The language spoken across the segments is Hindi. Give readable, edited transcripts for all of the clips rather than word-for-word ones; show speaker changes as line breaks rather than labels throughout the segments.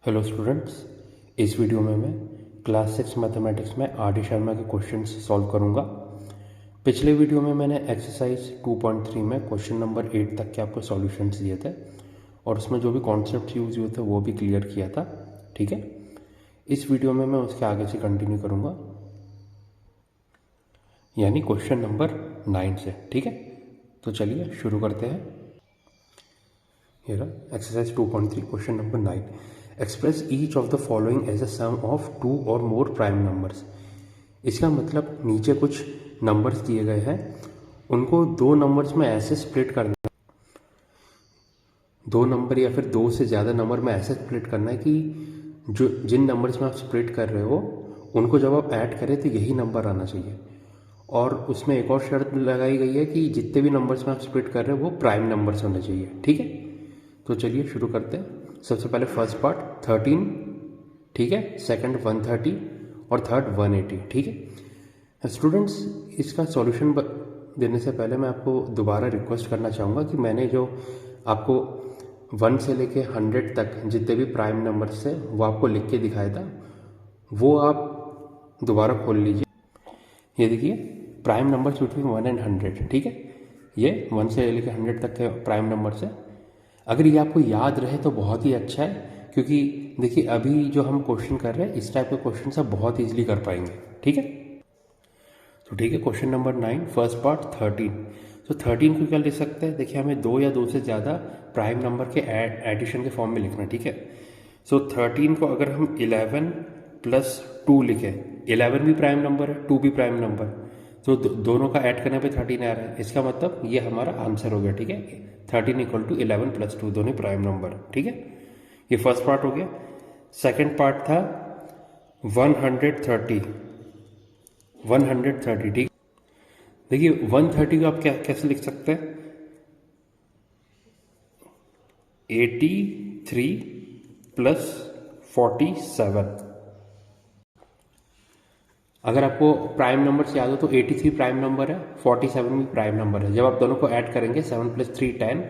हेलो स्टूडेंट्स, इस वीडियो में मैं क्लास 6 मैथमेटिक्स में आर डी शर्मा के क्वेश्चंस सॉल्व करूंगा। पिछले वीडियो में मैंने एक्सरसाइज 2.3 में क्वेश्चन नंबर 8 तक के आपको सॉल्यूशंस दिए थे और उसमें जो भी कॉन्सेप्ट्स यूज हुए थे वो भी क्लियर किया था। ठीक है, इस वीडियो में मैं उसके आगे से कंटिन्यू करूँगा, यानी क्वेश्चन नंबर 9 से। ठीक है, तो चलिए शुरू करते हैं। ये रहा exercise 2.3 question number 9। Express each of the following as a sum of 2 और मोर प्राइम नंबर्स। इसका मतलब नीचे कुछ नंबर्स दिए गए हैं, उनको दो नंबर्स में ऐसे स्प्लिट करना, दो नंबर या फिर दो से ज़्यादा नंबर में ऐसे स्प्लिट करना है कि जो जिन नंबर्स में आप स्प्लिट कर रहे हो उनको जब आप ऐड करें तो यही नंबर आना चाहिए। और उसमें एक और शर्त लगाई गई है कि जितने भी नंबर्स में आप स्प्लिट कर रहे हो वो प्राइम नंबर्स होने चाहिए। ठीक है, तो चलिए शुरू करते हैं। सबसे पहले फर्स्ट पार्ट 13, ठीक है, सेकंड 130 और थर्ड 180। ठीक है स्टूडेंट्स, इसका सॉल्यूशन देने से पहले मैं आपको दोबारा रिक्वेस्ट करना चाहूँगा कि मैंने जो आपको 1 से लेके 100 तक जितने भी प्राइम नंबर्स थे वो आपको लिख के दिखाया था, वो आप दोबारा खोल लीजिए। ये देखिए प्राइम नंबर्स बिटवीन 1 एंड 100। ठीक है, ये 1 से लेके 100 तक के प्राइम नंबर्स है। अगर ये आपको याद रहे तो बहुत ही अच्छा है, क्योंकि देखिए अभी जो हम क्वेश्चन कर रहे हैं इस टाइप के क्वेश्चन सब बहुत ईजिली कर पाएंगे। ठीक है, तो ठीक है, क्वेश्चन नंबर 9 फर्स्ट पार्ट 13। तो 13 को क्या लिख सकते हैं? देखिए हमें दो या दो से ज़्यादा प्राइम नंबर के एडिशन के फॉर्म में लिखना है। ठीक है, सो 13 को अगर हम 11 प्लस 2 लिखें, 11 भी प्राइम नंबर है, 2 भी प्राइम नंबर, तो दोनों का ऐड करने पे 13 आ रहा है। इसका मतलब ये हमारा आंसर हो गया। ठीक है, 13 इक्वल टू 11 प्लस 2, दोनों प्राइम नंबर। ठीक है, ये फर्स्ट पार्ट हो गया। सेकंड पार्ट था 130। 130, ठीक। देखिए 130 को आप क्या कैसे लिख सकते हैं? 83 प्लस 47। अगर आपको प्राइम नंबर से याद हो तो 83 प्राइम नंबर है, 47 भी प्राइम नंबर है। जब आप दोनों को ऐड करेंगे 7 plus 3 10,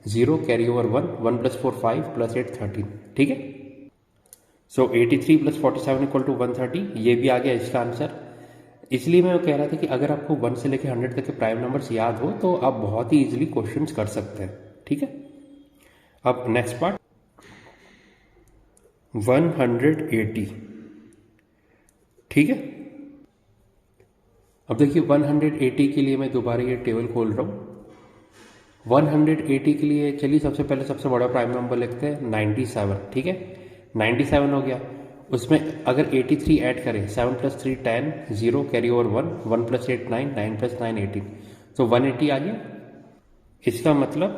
0 carry over 1, 1 plus 4 5 plus 8 13। ठीक है, सो 83 प्लस 47 इक्वल टू 130, ये भी आ गया इसका आंसर। इसलिए मैं कह रहा था कि अगर आपको 1 से लेकर 100 तक के प्राइम नंबर्स याद हो तो आप बहुत ही इजीली क्वेश्चंस कर सकते हैं। ठीक है, अब नेक्स्ट पार्ट 180। ठीक है, अब देखिए 180 के लिए मैं दोबारा ये टेबल खोल रहा हूँ। 180 के लिए चलिए सबसे पहले सबसे बड़ा प्राइम नंबर लिखते हैं 97। ठीक है, 97 हो गया। उसमें अगर 83 ऐड करें, 7 plus 3 10, 0 carry over 1, 1 plus 8 9, 9 plus 9 18, तो 180 आ गया। इसका मतलब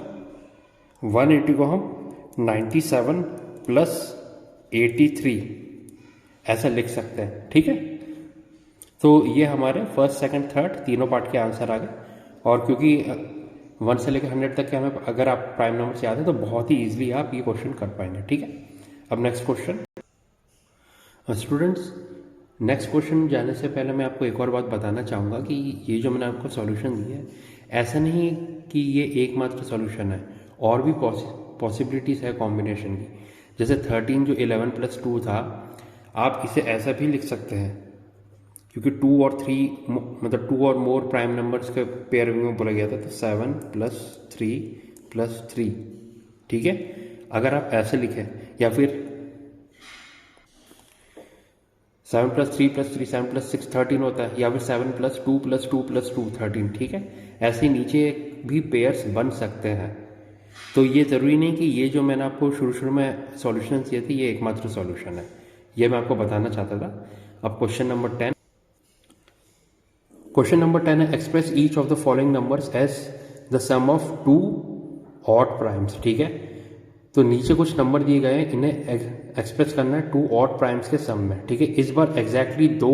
180 को हम 97 प्लस 83 ऐसा लिख सकते हैं। ठीक है, तो ये हमारे फर्स्ट सेकंड थर्ड तीनों पार्ट के आंसर आ गए। और क्योंकि 1 से लेकर 100 तक के हमें अगर आप प्राइम नंबर से याद है तो बहुत ही इजीली आप ये क्वेश्चन कर पाएंगे। ठीक है, अब next question. Students, next question जाने से पहले मैं आपको एक और बात बताना चाहूँगा कि ये जो मैंने आपको सॉल्यूशन दिया है, ऐसा नहीं कि ये एकमात्र सॉल्यूशन है, और भी पॉसिबिलिटीज़ है कॉम्बिनेशन की। जैसे 13 जो 11 प्लस 2 था, आप इसे ऐसा भी लिख सकते हैं, क्योंकि 2 और 3 मतलब 2 और मोर प्राइम नंबर्स के पेयर में बोला गया था, तो 7 प्लस 3 प्लस 3। ठीक है, अगर आप ऐसे लिखें, या फिर 7 प्लस 3 प्लस 3, 7 प्लस 6 13 होता है, या फिर 7 प्लस 2 प्लस 2 प्लस 2 13। ठीक है, ऐसे नीचे भी पेयर्स बन सकते हैं। तो ये ज़रूरी नहीं कि ये जो मैंने आपको शुरू में सॉल्यूशन दिए थे ये एकमात्र सॉल्यूशन है, ये मैं आपको बताना चाहता था। अब क्वेश्चन नंबर 10। क्वेश्चन नंबर 10 है express each of the following numbers as the sum of 2 odd primes. ठीक है, तो नीचे कुछ नंबर दिए गए हैं, इन्हें एक्सप्रेस करना है 2 ऑड प्राइम्स के सम में। ठीक है, इस बार एग्जैक्टली 2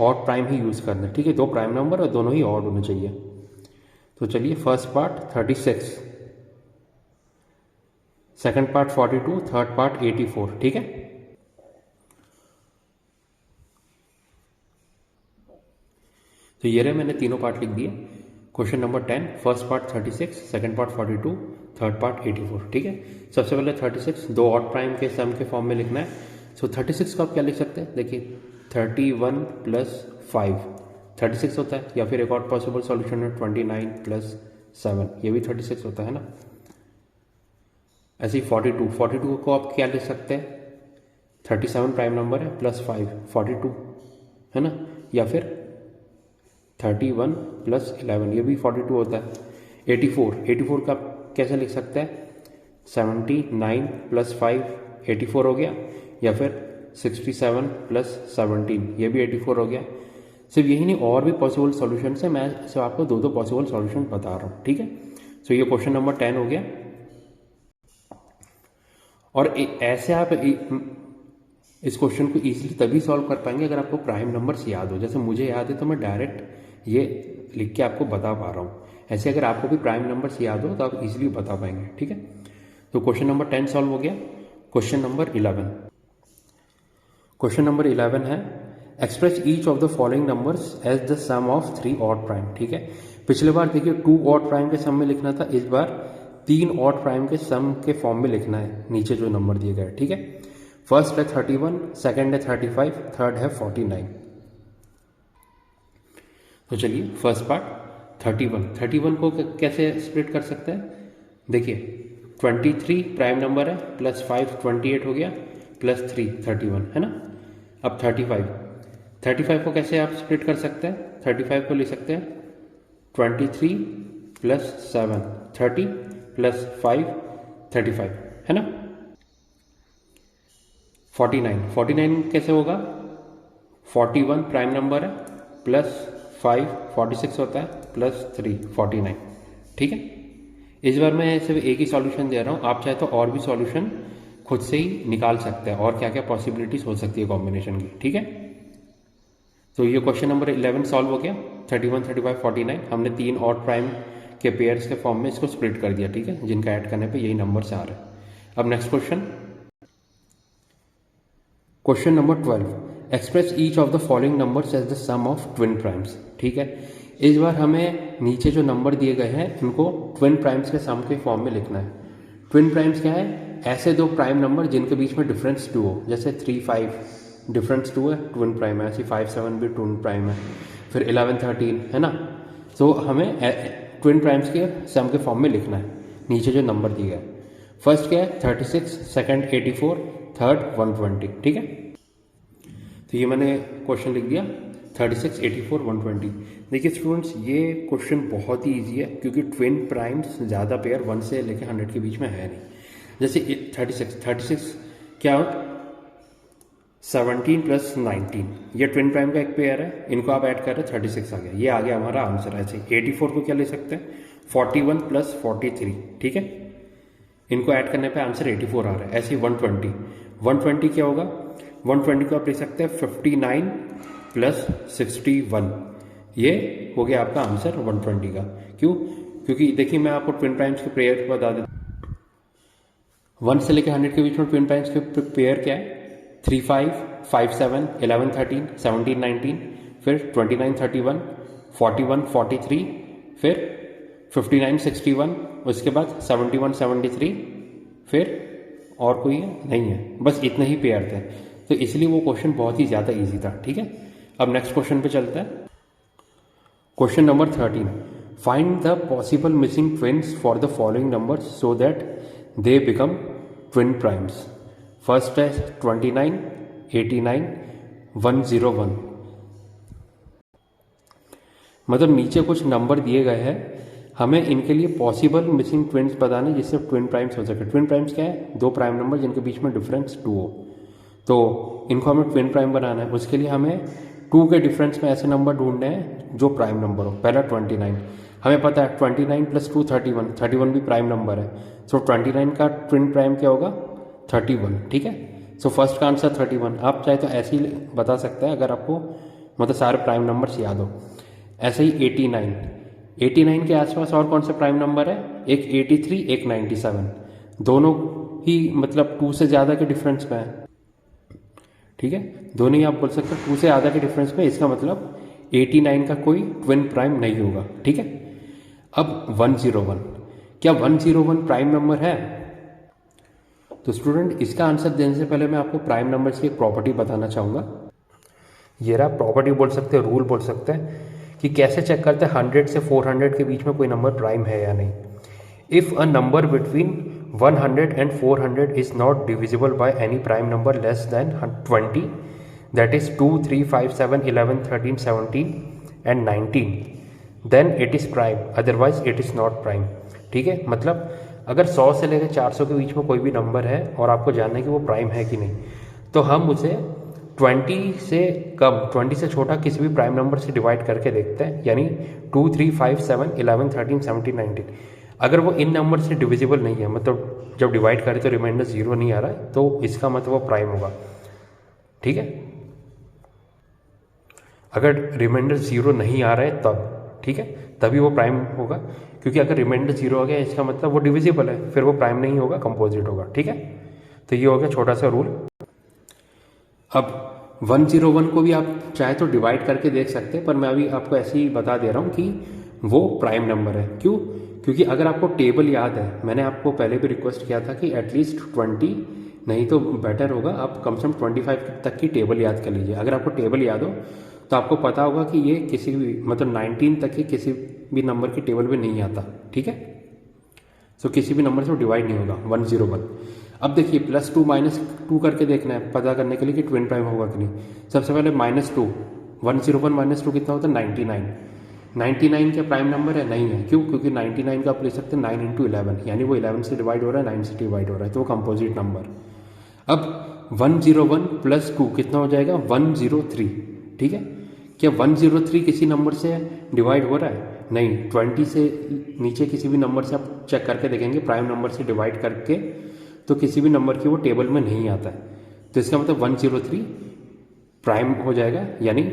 ऑड प्राइम ही यूज करना है। ठीक है, 2 प्राइम नंबर और दोनों ही ऑड होने चाहिए। तो चलिए first part 36, second part 42, third part 84। ठीक है, तो ये रहे मैंने तीनों पार्ट लिख दिए। Question number 10, first part 36, second part 42, third part 84। ठीक है, सबसे पहले 36 दो ऑड प्राइम के सम के फॉर्म में लिखना है। सो 36 को आप क्या लिख सकते हैं, देखिए 31 प्लस 5 36 होता है, या फिर एक और पॉसिबल सॉल्यूशन है 29 प्लस 7, ये भी 36 होता है ना। ऐसे ही 42 को आप क्या लिख सकते हैं, 37 प्राइम नंबर है प्लस 5 42 है ना, या फिर 31 प्लस 11 ये भी 42 होता है। 84 का आप कैसे लिख सकते हैं, 79 प्लस 5 84 हो गया, या फिर 67 प्लस 17 ये भी 84 हो गया। सिर्फ यही नहीं, और भी पॉसिबल सॉल्यूशन है, मैं सिर्फ आपको दो पॉसिबल सॉल्यूशन बता रहा हूँ। ठीक है, सो ये क्वेश्चन नंबर 10 हो गया। और ऐसे आप इस क्वेश्चन को इजीली तभी सॉल्व कर पाएंगे अगर आपको प्राइम नंबर्स याद हो। जैसे मुझे याद है तो मैं डायरेक्ट ये लिख के आपको बता पा रहा हूँ। ऐसे अगर आपको भी प्राइम नंबर्स याद हो तो आप इजीली बता पाएंगे। ठीक है, तो क्वेश्चन नंबर 10 सॉल्व हो गया। क्वेश्चन नंबर 11 है, express each of the following numbers as the sum of 3 odd prime. ठीक है, पिछले बार देखिए 2 ऑड प्राइम के सम में लिखना था, इस बार 3 ऑड प्राइम के सम के फॉर्म में लिखना है, नीचे जो नंबर दिए गए। ठीक है, फर्स्ट है 31, सेकंड है 35, थर्ड है 49। तो चलिए फर्स्ट पार्ट 31 को कैसे स्प्लिट कर सकते हैं, देखिए 23 प्राइम नंबर है, प्लस 5 28 हो गया, प्लस 3 31 है ना। अब 35 को कैसे आप स्प्लिट कर सकते हैं, 35 को लिख सकते हैं 23 प्लस 7 30 प्लस 5 35 है ना। 49 कैसे होगा, 41 प्राइम नंबर है, प्लस 5 46 होता है, प्लस 3 49। ठीक है, इस बार मैं सिर्फ एक ही सॉल्यूशन दे रहा हूँ, आप चाहे तो और भी सॉल्यूशन खुद से ही निकाल सकते हैं, और क्या क्या पॉसिबिलिटीज हो सकती है कॉम्बिनेशन की। ठीक है, तो ये क्वेश्चन नंबर 11 सॉल्व हो गया। 31 35 49 हमने 3 ऑड प्राइम के पेयर्स के फॉर्म में इसको स्प्लिट कर दिया। ठीक है, जिनका ऐड करने पे यही नंबर से आ रहे हैं। अब next question number 12, express each of the following numbers as the sum of twin primes. ठीक है, इस बार हमें नीचे जो नंबर दिए गए हैं इनको ट्विन प्राइम्स के सम के फॉर्म में लिखना है। ट्विन प्राइम्स क्या है, ऐसे दो प्राइम नंबर जिनके बीच में डिफरेंस 2 हो, जैसे 3 5 डिफरेंस 2 है, ट्विन प्राइम है। ऐसे 5 7 भी ट्विन प्राइम है, फिर 11 13 है ना। तो हमें ट्विन प्राइम्स के सम के फॉर्म में लिखना है, नीचे जो नंबर दिए गए। फर्स्ट क्या है 36, सेकंड 84, थर्ड 120। ठीक है, तो ये मैंने क्वेश्चन लिख दिया 36 84 120। देखिए स्टूडेंट्स, ये क्वेश्चन बहुत ही ईजी है, क्योंकि ट्विन प्राइम्स ज़्यादा पेयर 1 से लेकर 100 के बीच में है नहीं। जैसे 36 क्या, 17 प्लस 19 ये ट्विन प्राइम का एक पेयर है, इनको आप ऐड कर रहे हैं 36 आ गया, ये आ गया हमारा आंसर। ऐसे 84 को क्या ले सकते हैं, 41 प्लस 43। ठीक है, इनको ऐड करने पे आंसर 84 आ रहा है। ऐसे 120 क्या होगा, 120 को आप ले सकते हैं 59 प्लस 61, ये हो गया आपका आंसर 120 का। क्यों, क्योंकि देखिए मैं आपको ट्विन प्राइम्स के पेयर बता देता हूँ। 1 से लेकर 100 के बीच में ट्विन प्राइम्स के पेयर क्या है, 3 5 5 7 11 13 17 19, फिर 29 31 41 43, फिर 59 61, उसके बाद 71 73, फिर और कोई नहीं है, बस इतने ही पेयर थे। तो इसलिए वो क्वेश्चन बहुत ही ज़्यादा इजी था। ठीक है, अब नेक्स्ट क्वेश्चन पे चलते हैं। Question number 13, find the possible missing twins for the following numbers so that they become twin primes. First है 29 89 101। मतलब नीचे कुछ नंबर दिए गए हैं, हमें इनके लिए पॉसिबल मिसिंग ट्विन्स बताने जिससे ट्विन प्राइम्स हो सके। ट्विन प्राइम्स क्या है, दो प्राइम नंबर जिनके बीच में डिफरेंस 2 हो, तो इनको हमें ट्विन प्राइम बनाना है। उसके लिए हमें 2 के डिफरेंस में ऐसे नंबर ढूंढने हैं जो प्राइम नंबर हो। पहला 29, हमें पता है 29 प्लस 2 31 भी प्राइम नंबर है, सो 29 का ट्विन प्राइम क्या होगा 31। ठीक है, सो फर्स्ट का आंसर 31। आप चाहे तो ऐसे ही बता सकते हैं अगर आपको मतलब सारे प्राइम नंबर्स याद हो। ऐसे ही 89 के आसपास और कौन सा प्राइम नंबर है, एक 83 एक 97, दोनों ही मतलब 2 से ज़्यादा के डिफरेंस में है। ठीक है, दोनों ही आप बोल सकते हो 2 से आधा के डिफरेंस में, इसका मतलब 89 का कोई ट्विन प्राइम नहीं होगा। ठीक है, अब 101, क्या 101 प्राइम नंबर है? तो स्टूडेंट इसका आंसर देने से पहले मैं आपको प्राइम नंबर्स की एक प्रॉपर्टी बताना चाहूँगा। ये रहा प्रॉपर्टी बोल सकते हैं, रूल बोल सकते हैं कि कैसे चेक करते हैं 100 से 400 के बीच में कोई नंबर प्राइम है या नहीं। If a number between 100 and 400 is not divisible by any prime number less than 20, that is 2, 3, 5, 7, 11, 13, 17 and 19, then it is prime, otherwise it is not prime। ठीक है, मतलब अगर 100 से लेकर 400 के बीच में कोई भी नंबर है और आपको जानना है कि वो प्राइम है कि नहीं, तो हम उसे 20 से कम, 20 से छोटा किसी भी प्राइम नंबर से डिवाइड करके देखते हैं, यानी 2, 3, 5, 7, 11, 13, 17, 19। अगर वो इन नंबर से डिविजिबल नहीं है, मतलब जब डिवाइड करें तो रिमाइंडर 0 नहीं आ रहा है, तो इसका मतलब वो प्राइम होगा। ठीक है, अगर रिमाइंडर 0 नहीं आ रहा है तब, ठीक है, तभी वो प्राइम होगा, क्योंकि अगर रिमाइंडर 0 हो गया इसका मतलब वो डिविजिबल है, फिर वो प्राइम नहीं होगा, कंपोजिट होगा। ठीक है, तो ये हो गया छोटा सा रूल। अब 101 को भी आप चाहे तो डिवाइड करके देख सकते हैं, पर मैं अभी आपको ऐसे ही बता दे रहा हूँ कि वो प्राइम नंबर है। क्यों? क्योंकि अगर आपको टेबल याद है, मैंने आपको पहले भी रिक्वेस्ट किया था कि एटलीस्ट 20 नहीं तो बेटर होगा आप कम से कम 25 तक की टेबल याद कर लीजिए। अगर आपको टेबल याद हो तो आपको पता होगा कि ये किसी भी मतलब 19 तक की किसी भी नंबर की टेबल में नहीं आता। ठीक है, तो किसी भी नंबर से डिवाइड नहीं होगा 101। अब देखिए +2 -2 करके देखना है पता करने के लिए कि ट्विन प्राइम होगा कि नहीं। सबसे पहले -2, 101 -2 कितना होता है? 99। 99 क्या प्राइम नंबर है? नहीं है। क्यों? क्योंकि 99 का आप ले सकते हैं 9 × 11, यानी वो 11 से डिवाइड हो रहा है, 9 से डिवाइड हो रहा है, तो वो कंपोजिट नंबर। अब 101 + 2 कितना हो जाएगा? 103। ठीक है, क्या 103 किसी नंबर से डिवाइड हो रहा है? नहीं। 20 से नीचे किसी भी नंबर से आप चेक करके देखेंगे प्राइम नंबर से डिवाइड करके, तो किसी भी नंबर की वो टेबल में नहीं आता है, तो इसका मतलब 103 प्राइम हो जाएगा, यानी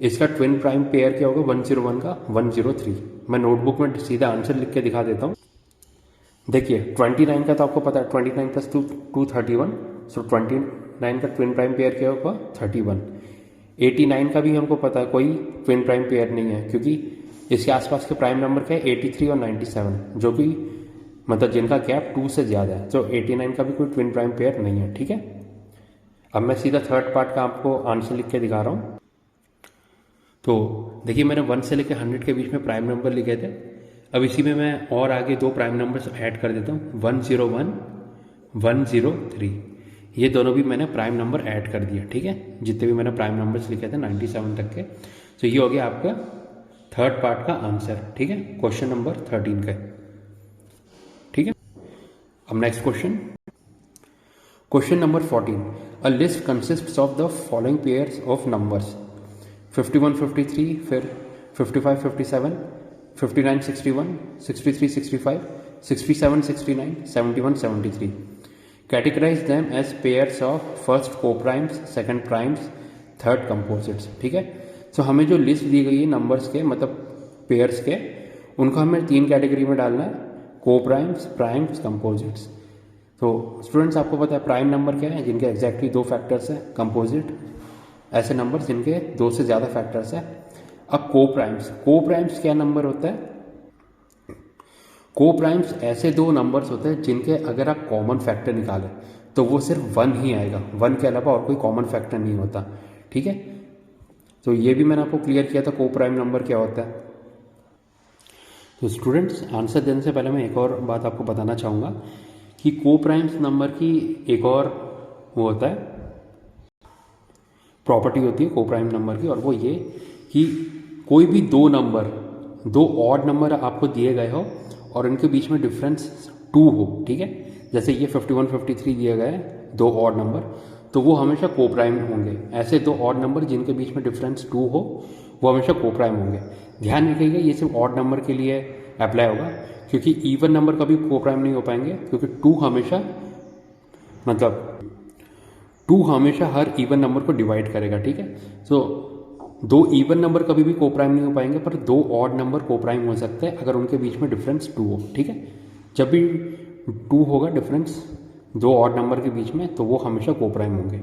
इसका ट्विन प्राइम पेयर क्या होगा 101 का? 103। मैं नोटबुक में सीधा आंसर लिख के दिखा देता हूँ। देखिए 29 का तो आपको पता है, 29 + 2 31, सो 29 का ट्विन प्राइम पेयर क्या होगा? 31। 89 का भी हमको पता है कोई ट्विन प्राइम पेयर नहीं है, क्योंकि इसके आसपास के प्राइम नंबर क्या है? 83 और 97, जो कि मतलब जिनका गैप 2 से ज़्यादा है, तो 89 का भी कोई ट्विन प्राइम पेयर नहीं है। ठीक है, अब मैं सीधा थर्ड पार्ट का आपको आंसर लिख के दिखा रहा हूँ। तो देखिए मैंने 1 से लेकर 100 के बीच में प्राइम नंबर लिखे थे। अब इसी में मैं और आगे 2 प्राइम नंबर्स ऐड कर देता हूँ, 101, 103। ये दोनों भी मैंने प्राइम नंबर ऐड कर दिया। ठीक है, जितने भी मैंने प्राइम नंबर्स लिखे थे 97 तक के। तो ये हो गया आपका थर्ड पार्ट का आंसर। ठीक है, क्वेश्चन नंबर 13 का। ठीक है, अब next question, question number 14। A list consists of the following pairs of numbers 51 53, फिर 55 57, 59 61, 63 65, 67 69, 71 73। Categorise them as pairs of first coprimes, second primes, third composites. ठीक है, तो हमें जो लिस्ट दी गई है नंबर्स के मतलब पेयर्स के, उनको हमें 3 कैटेगरी में डालना है, कोप्राइम्स, प्राइम्स, कंपोजिट्स। तो स्टूडेंट्स आपको पता है प्राइम नंबर क्या है? जिनके एग्जैक्टली 2 फैक्टर्स हैं। कंपोजिट ऐसे नंबर जिनके 2 से ज़्यादा फैक्टर्स हैं। अब कोप्राइम्स क्या नंबर होता है? कोप्राइम्स ऐसे 2 नंबर्स होते हैं जिनके अगर आप कॉमन फैक्टर निकालें तो वो सिर्फ 1 ही आएगा, 1 के अलावा और कोई कॉमन फैक्टर नहीं होता। ठीक है, तो ये भी मैंने आपको क्लियर किया था कोप्राइम नंबर क्या होता है। तो स्टूडेंट्स आंसर देने से पहले मैं एक और बात आपको बताना चाहूँगा कि कोप्राइम्स नंबर की एक और वो होता है, प्रॉपर्टी होती है कोप्राइम नंबर की, और वो ये कि कोई भी 2 नंबर, 2 ऑड नंबर आपको दिए गए हो और इनके बीच में डिफरेंस 2 हो। ठीक है, जैसे ये 51 53 दिए गए 2 ऑड नंबर, तो वो हमेशा कोप्राइम होंगे। ऐसे 2 ऑड नंबर जिनके बीच में डिफरेंस 2 हो वो हमेशा कोप्राइम होंगे। ध्यान रखिएगा ये सिर्फ ऑड नंबर के लिए अप्लाई होगा, क्योंकि इवन नंबर कभी कोप्राइम नहीं हो पाएंगे, क्योंकि 2 हमेशा मतलब 2 हमेशा हर इवन नंबर को डिवाइड करेगा। ठीक है, सो 2 इवन नंबर कभी भी कोप्राइम नहीं हो पाएंगे, पर 2 ऑड नंबर कोप्राइम हो सकते हैं अगर उनके बीच में डिफरेंस 2 हो। ठीक है, जब भी 2 होगा डिफरेंस 2 ऑड नंबर के बीच में, तो वो हमेशा कोप्राइम होंगे।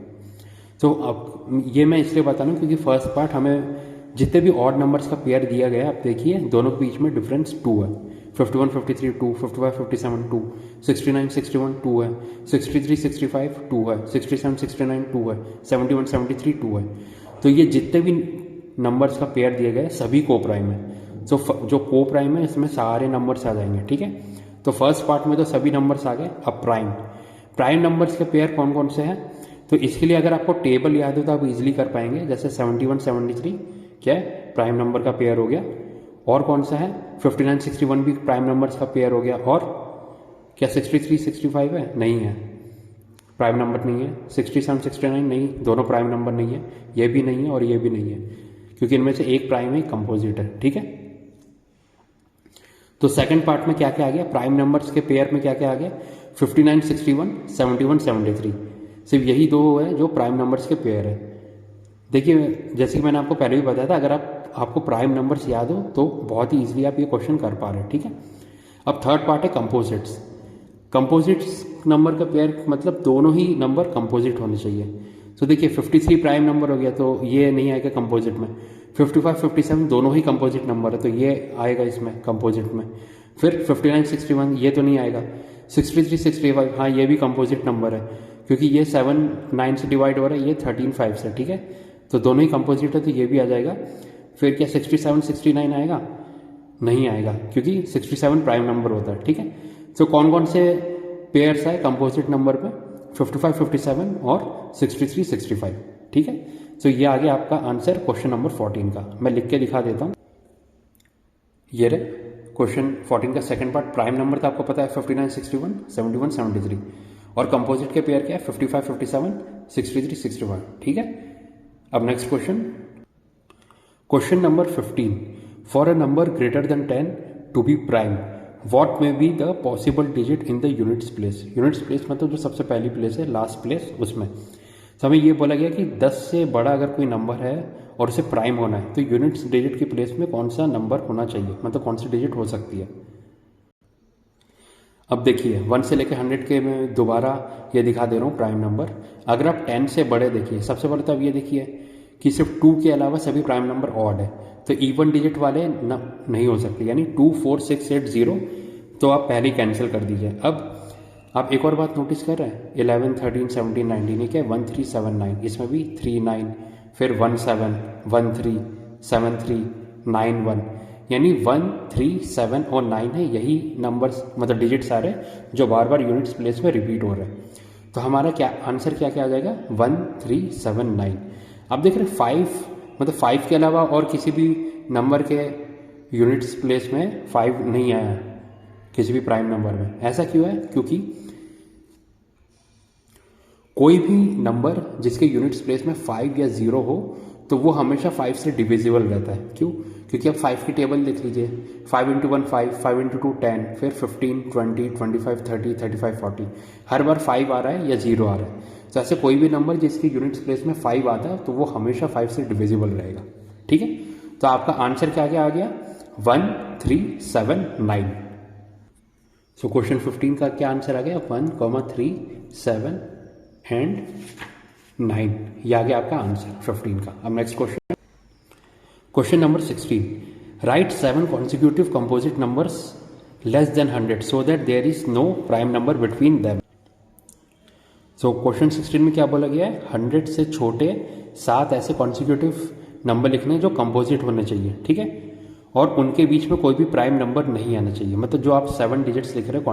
तो अब ये मैं इसलिए बता रहा हूँ क्योंकि फर्स्ट पार्ट हमें जितने भी ऑड नंबर्स का पेयर दिया गया है आप देखिए दोनों के बीच में डिफरेंस 2 है। 51 53 2, 55 57 2, 69 61 2 है, 63 65 2 है, 67 69 2 है, 71 73 2 है। तो ये जितने भी नंबर्स का पेयर दिए गए सभी को प्राइम है। तो जो को प्राइम है इसमें सारे नंबर्स आ जाएंगे, ठीक है। तो फर्स्ट पार्ट में तो सभी नंबर्स आ गए। अब प्राइम नंबर्स के पेयर कौन कौन से हैं, तो इसके लिए अगर आपको टेबल याद हो तो आप इजीली कर पाएंगे। जैसे 71 73 क्या है, प्राइम नंबर का पेयर हो गया। और कौन सा है, 59 61 भी प्राइम नंबर्स का पेयर हो गया। और क्या 63 65 है, नहीं है, प्राइम नंबर नहीं है। 67 69 नहीं, दोनों प्राइम नंबर नहीं है। ये भी नहीं है और ये भी नहीं है, क्योंकि इनमें से एक प्राइम है, कंपोजिट है, ठीक है। तो सेकंड पार्ट में क्या क्या आ गया, प्राइम नंबर्स के पेयर में क्या क्या आ गया, 59 61 71 73। सिर्फ यही दो है जो प्राइम नंबर्स के पेयर है। देखिए जैसे कि मैंने आपको पहले भी बताया था, अगर आपको प्राइम नंबर्स याद हो तो बहुत ही इजीली आप ये क्वेश्चन कर पा रहे हैं, ठीक है। अब थर्ड पार्ट है कंपोजिट्स नंबर का पेयर, मतलब दोनों ही नंबर कंपोजिट होने चाहिए। तो देखिए 53 प्राइम नंबर हो गया तो ये नहीं आएगा कंपोजिट में। 55 57 दोनों ही कंपोजिट नंबर है तो ये आएगा इसमें कंपोजिट में। फिर 59 61 ये तो नहीं आएगा। 63 65 हाँ ये भी कंपोजिट नंबर है, क्योंकि ये 7 9 से डिवाइड हो रहा है, ये 13 5 से, ठीक है। तो दोनों ही कंपोजिट है तो ये भी आ जाएगा। फिर क्या 67 69 आएगा, नहीं आएगा, क्योंकि 67 प्राइम नंबर होता है, ठीक है। तो कौन कौन से पेयर्स है कंपोजिट नंबर पे, 55 57 और 63 65, ठीक है। तो ये आ गया आपका आंसर क्वेश्चन नंबर 14 का। मैं लिख के दिखा देता हूँ, ये रहे क्वेश्चन 14 का सेकंड पार्ट। प्राइम नंबर का आपको पता है 59 61 71 73, और कंपोजिट के पेयर क्या है 55 57 63 65, ठीक है। अब next question number 15, for a number greater than 10 to be prime what may be the possible digit in the units place. Units place मतलब जो सबसे पहली प्लेस है, लास्ट प्लेस, उसमें तो हमें ये बोला गया कि 10 से बड़ा अगर कोई नंबर है और उसे प्राइम होना है तो यूनिट्स डिजिट की प्लेस में कौन सा नंबर होना चाहिए, मतलब कौन सी डिजिट हो सकती है। अब देखिए 1 से लेकर 100 के मैं दोबारा ये दिखा दे रहा हूँ प्राइम नंबर। अगर आप 10 से बड़े देखिए, सबसे बड़े तो अब ये देखिए कि सिर्फ 2 के अलावा सभी प्राइम नंबर ऑड है, तो इवन डिजिट वाले नहीं हो सकते, यानी 2 4 6 8 0, तो आप पहले ही कैंसिल कर दीजिए। अब आप एक और बात नोटिस कर रहे हैं, 11 13 17 19 ये क्या 1 3 7 9, इसमें भी 3 9, फिर 1 7 1 3 7 3 9 1, यानी 1 3 7 और 9 है, यही नंबर्स मतलब डिजिट सारे जो बार बार यूनिट्स प्लेस में रिपीट हो रहे हैं। तो हमारा क्या आंसर क्या क्या आ जाएगा, 1 3 7 9। आप देख रहे हैं 5, मतलब 5 के अलावा और किसी भी नंबर के यूनिट्स प्लेस में 5 नहीं आया किसी भी प्राइम नंबर में। ऐसा क्यों है, क्योंकि कोई भी नंबर जिसके यूनिट्स प्लेस में 5 या 0 हो तो वो हमेशा 5 से डिविजिबल रहता है। क्यों, क्योंकि आप 5 की टेबल देख लीजिए, 5 इंटू 1 5, 5 इंटू 2 10, फिर 15 20 25 30 35 40, हर बार 5 आ रहा है या 0 आ रहा है। तो ऐसे कोई भी नंबर जिसकी यूनिट्स प्लेस में 5 आता है तो वो हमेशा 5 से डिविजिबल रहेगा, ठीक है। तो आपका आंसर क्या क्या आ गया, 1 3 7 9। सो क्वेश्चन 15 का क्या आंसर आ गया, 1 3 7 एंड 9, ये आ गया आपका आंसर 15 का। अब next question number 16, write 7 consecutive composite numbers less than 100 so that there is no prime number between them. So question 16 में क्या बोला गया है, 100 से छोटे 7 ऐसे कॉन्सिक्यूटिव नंबर लिखने जो कंपोजिट होने चाहिए, ठीक है, और उनके बीच में कोई भी प्राइम नंबर नहीं आना चाहिए। मतलब जो आप 7 डिजिट्स लिख रहे हैं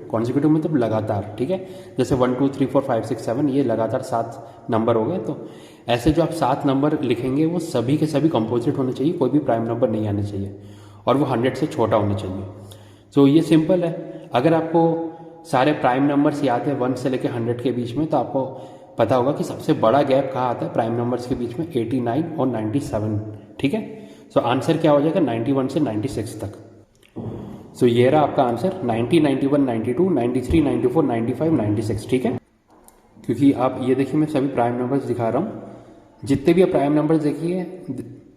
कॉन्सिक्यूटिव मतलब लगातार, ठीक है, जैसे 1 2 3 4 5 6 7 ये लगातार 7 नंबर हो गए। तो ऐसे जो आप 7 नंबर लिखेंगे वो सभी के सभी कंपोजिट होने चाहिए, कोई भी प्राइम नंबर नहीं आना चाहिए, और वो 100 से छोटा होना चाहिए। तो ये सिंपल है। अगर आपको सारे प्राइम नंबर्स याद है 1 से लेकर 100 के बीच में, तो आपको पता होगा कि सबसे बड़ा गैप कहाँ आता है प्राइम नंबर्स के बीच में, 89 और 97, ठीक है। सो आंसर क्या हो जाएगा, 91 से 96 तक। सो ये रहा आपका आंसर, 90 91 92 93 94 95 96, ठीक है। क्योंकि आप ये देखिए मैं सभी प्राइम नंबर्स दिखा रहा हूँ, जितने भी आप प्राइम नंबर्स देखिए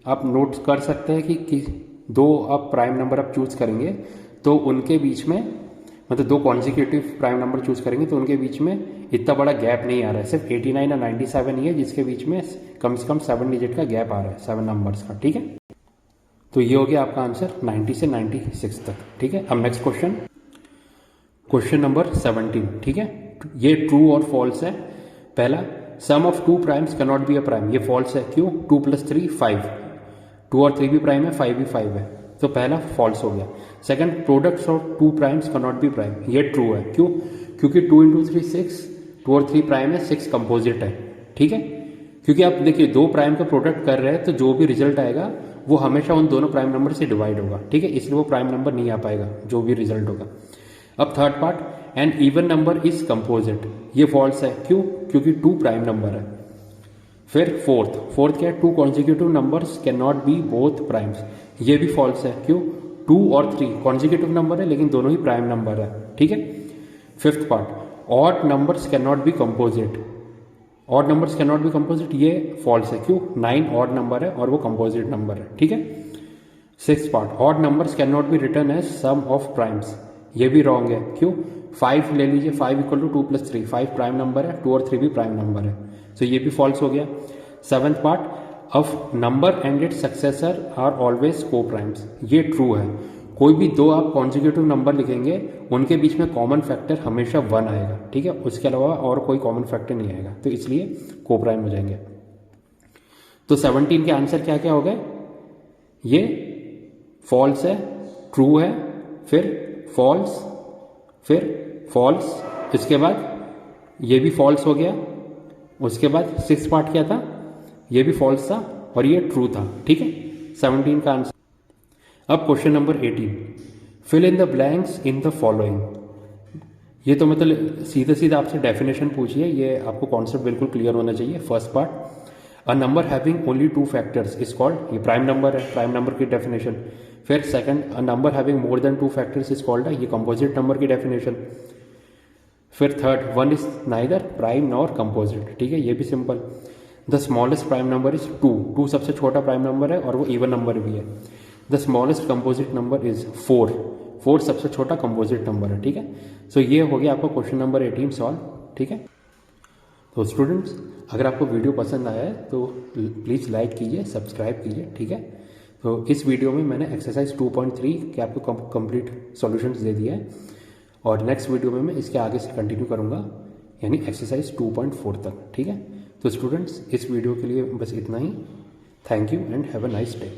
आप नोट कर सकते हैं कि 2 आप प्राइम नंबर आप चूज करेंगे तो उनके बीच में, मतलब 2 कॉन्सिक्यूटिव प्राइम नंबर चूज करेंगे तो उनके बीच में इतना बड़ा गैप नहीं आ रहा है, सिर्फ 89 और 97 ही है जिसके बीच में कम से कम 7 डिजिट का गैप आ रहा है, 7 नंबर्स का। ठीक है, तो ये हो गया आपका आंसर 90 से 96 तक। ठीक है, अब नेक्स्ट क्वेश्चन, क्वेश्चन नंबर 17। ठीक है, ये ट्रू और फॉल्स है। पहला, sum of two primes can not be a prime, ये फॉल्स है। क्यों? 2 + 3 5, 2 और 3 भी प्राइम है, 5 भी 5 है, तो पहला फॉल्स हो गया। Second, products of two primes can not be prime, ये ट्रू है। क्यों? क्योंकि 2 × 3 6, 2 और 3 प्राइम है, 6 कंपोजिट है। ठीक है, क्योंकि आप देखिए दो प्राइम का प्रोडक्ट कर रहे हैं तो जो भी रिजल्ट आएगा वो हमेशा उन दोनों प्राइम नंबर से डिवाइड होगा। ठीक है, इसलिए वो प्राइम नंबर नहीं आ पाएगा जो भी रिजल्ट होगा। अब third part, an even number is composite, ये फॉल्स है। क्यों? क्योंकि 2 प्राइम नंबर है। फिर फोर्थ क्या है? 2 consecutive numbers can not B both primes, ये भी फॉल्स है। क्यों? 2 और 3 कॉन्जिक्यूटिव नंबर है लेकिन दोनों ही प्राइम नंबर है। ठीक है, fifth part, odd numbers can not B composite, odd numbers can not B composite, ये फॉल्स है। क्यों? 9 ऑड नंबर है और वो कंपोजिट नंबर है। ठीक है, sixth part, odd numbers can not be written as sum of primes, ये भी रॉन्ग है। क्यों? 5 ले लीजिए, 5 = 2 + 3, 5 प्राइम नंबर है, 2 और 3 भी प्राइम नंबर है, तो ये भी फॉल्स हो गया। Seventh part, of number and its successor are always coprimes, ये ट्रू है। कोई भी दो आप कॉन्जिक्यूटिव नंबर लिखेंगे उनके बीच में कॉमन फैक्टर हमेशा 1 आएगा। ठीक है, उसके अलावा और कोई कॉमन फैक्टर नहीं आएगा, तो इसलिए को प्राइम हो जाएंगे। तो 17 के आंसर क्या क्या हो गए? ये फॉल्स है, ट्रू है, फिर फॉल्स, फिर फॉल्स, इसके बाद ये भी फॉल्स हो गया। उसके बाद 6th पार्ट क्या था? ये भी फॉल्स था और ये ट्रू था। ठीक है, 17 का आंसर। अब question number 18, fill in the blanks in the following. ये तो मतलब सीधे सीधे आपसे डेफिनेशन पूछिए, ये आपको कॉन्सेप्ट बिल्कुल क्लियर होना चाहिए। First part, a number having only 2 factors is called, ये प्राइम नंबर है, प्राइम नंबर की डेफिनेशन। फिर second, a number having more than 2 factors is called, ये कंपोजिट नंबर की डेफिनेशन। फिर third, 1 is neither prime nor composite. ठीक है, ये भी simple. The smallest prime number is 2, 2 सबसे छोटा प्राइम नंबर है और वो इवन नंबर भी है। The smallest composite number is 4, 4 सबसे छोटा कंपोजिट नंबर है। ठीक है, सो ये हो गया आपका क्वेश्चन नंबर 18 सॉल्व। ठीक है, तो स्टूडेंट्स अगर आपको वीडियो पसंद आया है तो प्लीज़ लाइक कीजिए, सब्सक्राइब कीजिए। ठीक है, तो इस वीडियो में मैंने एक्सरसाइज 2.3 के आपको कंप्लीट सॉल्यूशंस दे दिया है और नेक्स्ट वीडियो में मैं इसके आगे से कंटिन्यू करूँगा, यानी एक्सरसाइज 2.4 तक। ठीक है, तो स्टूडेंट्स इस वीडियो के लिए बस इतना ही। Thank you and have a nice day.